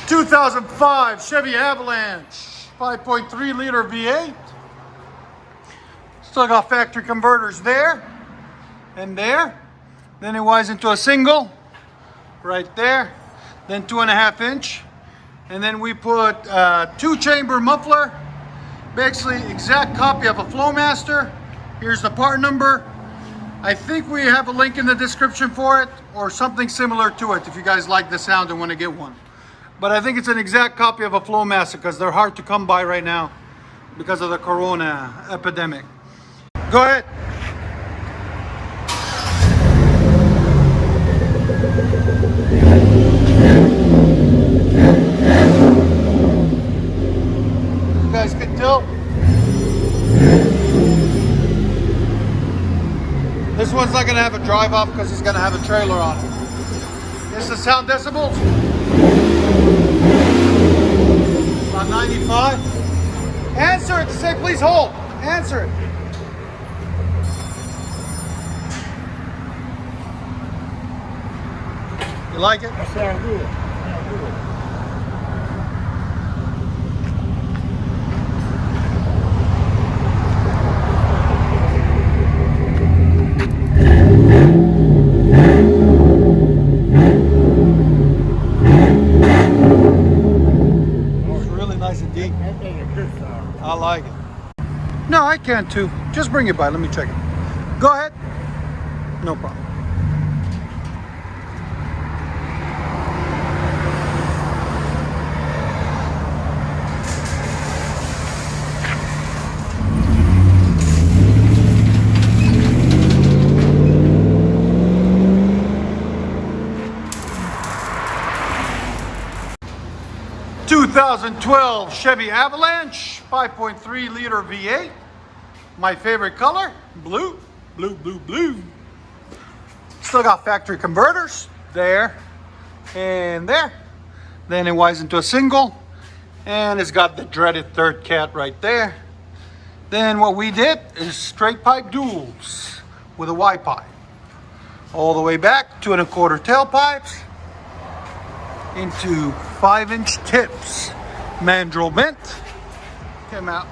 2005 Chevy Avalanche 5.3 liter V8. Still got factory converters there and there. Then it winds into a single right there. Then 2.5 inch. And then we put a 2-chamber muffler. Basically exact copy of a Flowmaster. Here's the part number. I think we have a link in the description for it or something similar to it if you guys like the sound and want to get one. But I think it's an exact copy of a Flowmaster because they're hard to come by right now because of the corona epidemic. Go ahead. You guys can tell. This one's not going to have a drive off because it's going to have a trailer on it. This is the sound decibels. About 95. Answer it to say please hold. Answer it. You like it? That sounds good. Sounds good. 5.3. I like it. No, I can too. Just bring it by. Let me check it. Go ahead. No problem. ...2012 Chevy Avalanche 5.3 liter V8. My favorite color, blue, blue, blue, blue. Still got factory converters there and there. Then it winds into a single, and it's got the dreaded third cat right there. Then what we did is straight pipe duals with a Y pipe. All the way back, 2 1/4 tailpipes into 5-inch tips. Mandrel bent. Came out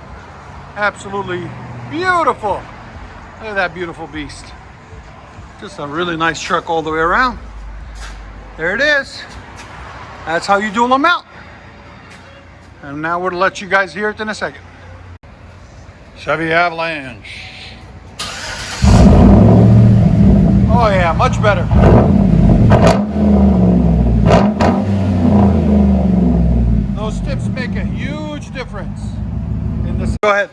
absolutely beautiful. Look at that beautiful beast. Just a really nice truck all the way around. There it is. That's how you dual them out. And now we'll let you guys hear it in a second. Chevy Avalanche. Oh yeah, much better. Those tips make a huge difference in this. Go ahead.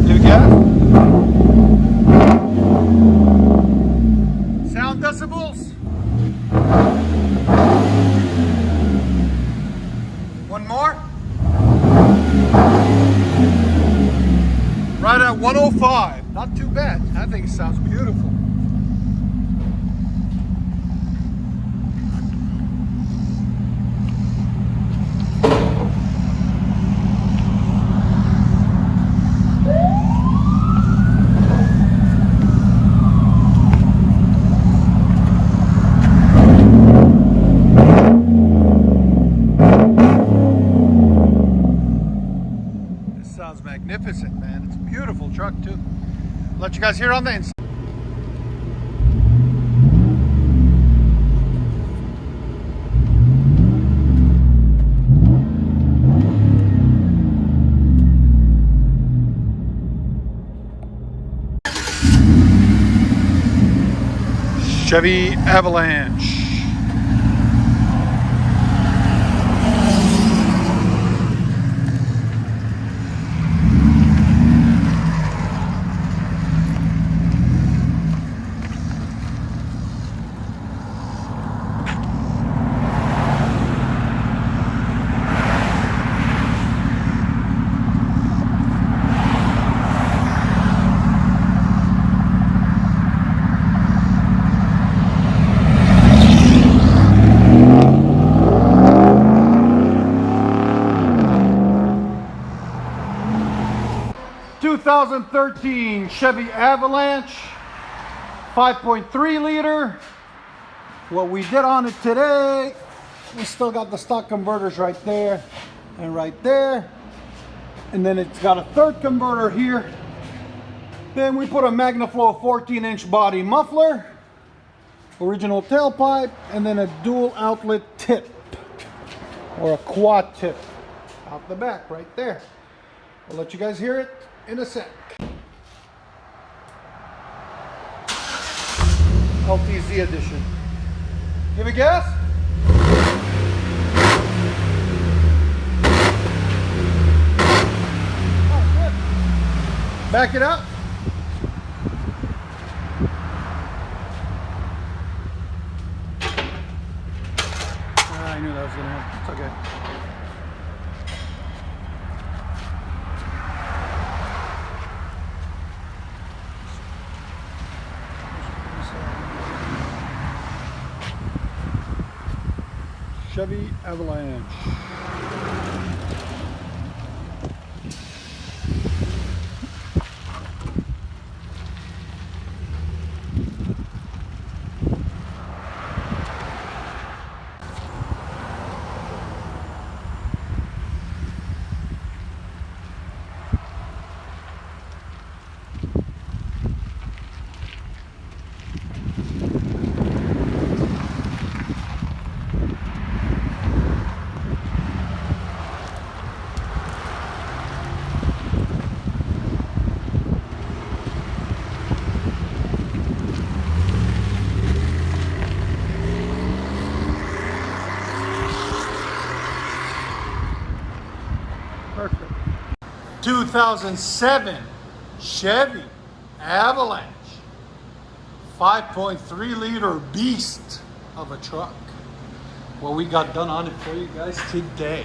You get it? Sound decibels. One more. Right at 105. Not too bad. I think it sounds beautiful. Sounds magnificent, man. It's a beautiful truck too. Let you guys hear on the inside. Chevy Avalanche. ...2013 Chevy Avalanche 5.3 liter. What we did on it today, we still got the stock converters right there and right there. And then it's got a third converter here. Then we put a Magnaflow 14-inch body muffler, original tailpipe, and then a dual outlet tip, or a quad tip, out the back right there. I'll let you guys hear it in a sec. LTZ edition. Give a guess? Oh, good. Back it up. I knew that was gonna happen. It's okay. Chevy Avalanche. Perfect. 2007 Chevy Avalanche 5.3 liter beast of a truck. What we got done on it for you guys today.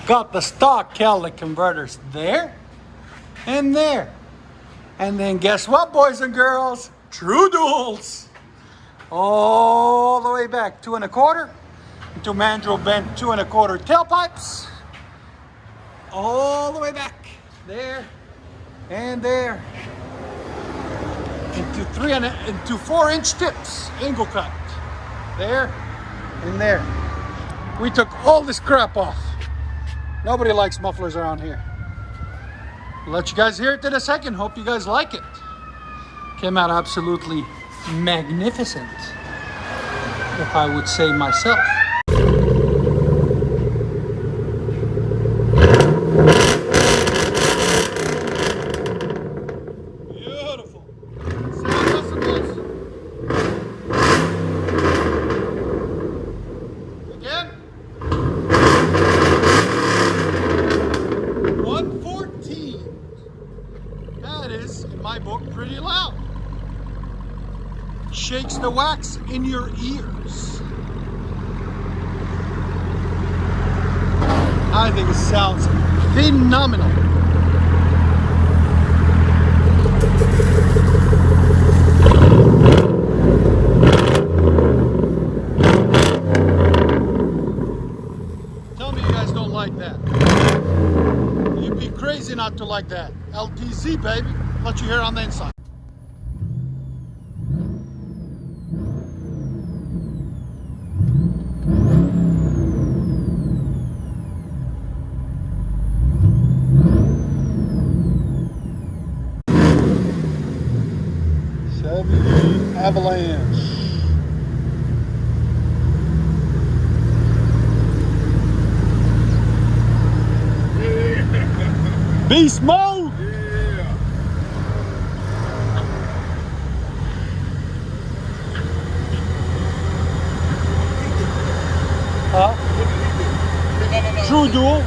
Got the stock catalytic converters there and there. And then guess what, boys and girls? True duals. All the way back 2 1/4 into mandrel bent 2 1/4 tailpipes. All the way back there and there into 4-inch tips, angle cut there and there. We took all this crap off. Nobody likes mufflers around here. I'll let you guys hear it in a second. Hope you guys like it. Came out absolutely magnificent, if I would say myself. My book pretty loud. Shakes the wax in your ears. I think it sounds phenomenal. Tell me you guys don't like that. You'd be crazy not to like that. LTZ, baby. Let you hear it on the inside. Chevy Avalanche. Beast mode! True dual.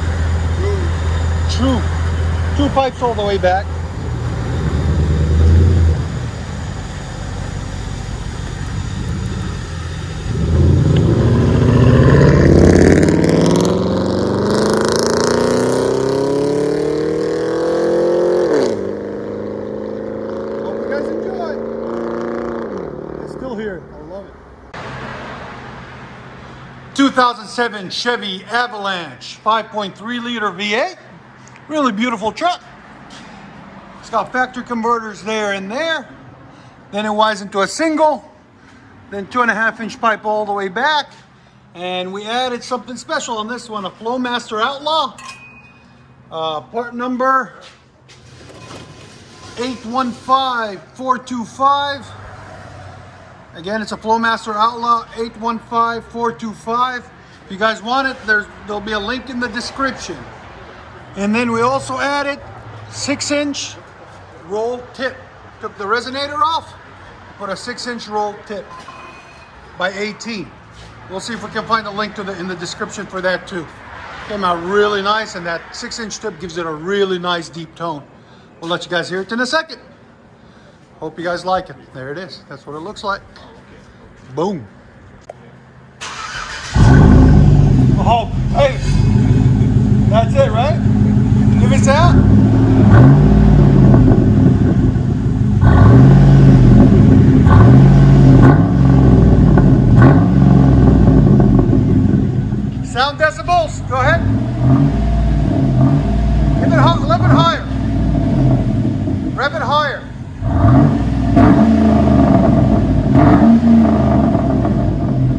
True. 2 pipes all the way back. Hope you guys enjoy. It's still here. I love it. 2007 Chevy Avalanche 5.3 liter V8. Really beautiful truck. It's got factory converters there and there. then it winds into a single, then 2.5-inch pipe all the way back. And we added something special on this one, a Flowmaster Outlaw. Part number 815425. Again, it's a Flowmaster Outlaw 815425. If you guys want it, there'll be a link in the description. And then we also added 6-inch roll tip. Took the resonator off, put a 6-inch roll tip by 18. We'll see if we can find a link to in the description for that too. Came out really nice, and that 6-inch tip gives it a really nice deep tone. We'll let you guys hear it in a second. Hope you guys like it. There it is. That's what it looks like. Boom. Oh, hey. That's it, right? Give it sound. Sound decibels. Go ahead. Give it a little bit higher. Rev it higher.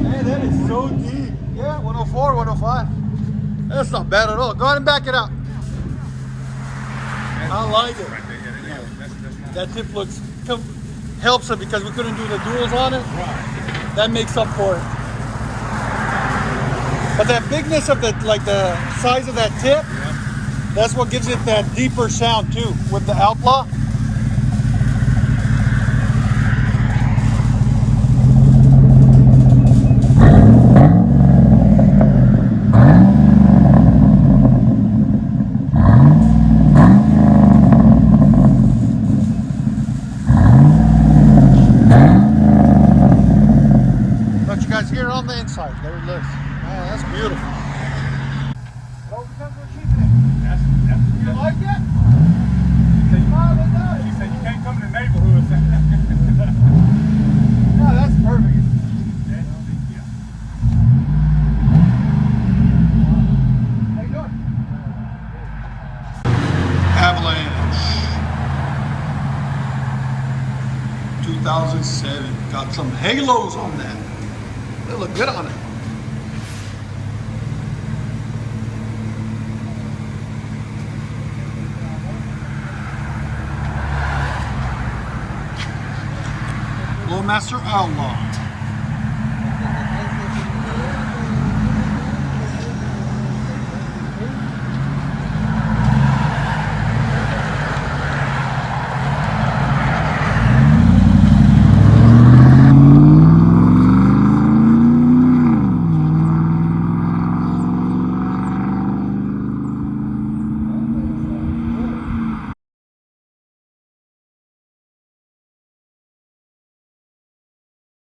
Man, that is so deep. Yeah, 104, 105. That's not bad at all. Go ahead and back it up. I like it. That tip helps it because we couldn't do the duals on it. That makes up for it. But that bigness of the size of that tip, that's what gives it that deeper sound too with the Outlaw. Let you guys hear it on the inside. There it is. Man, that's beautiful. Well, depends what she's in. You like it? She said you can't come in the neighborhood. No, that's perfect. How you doing? Avalanche 2007. Got some halos on that. They look good on it. Flowmaster Outlaw.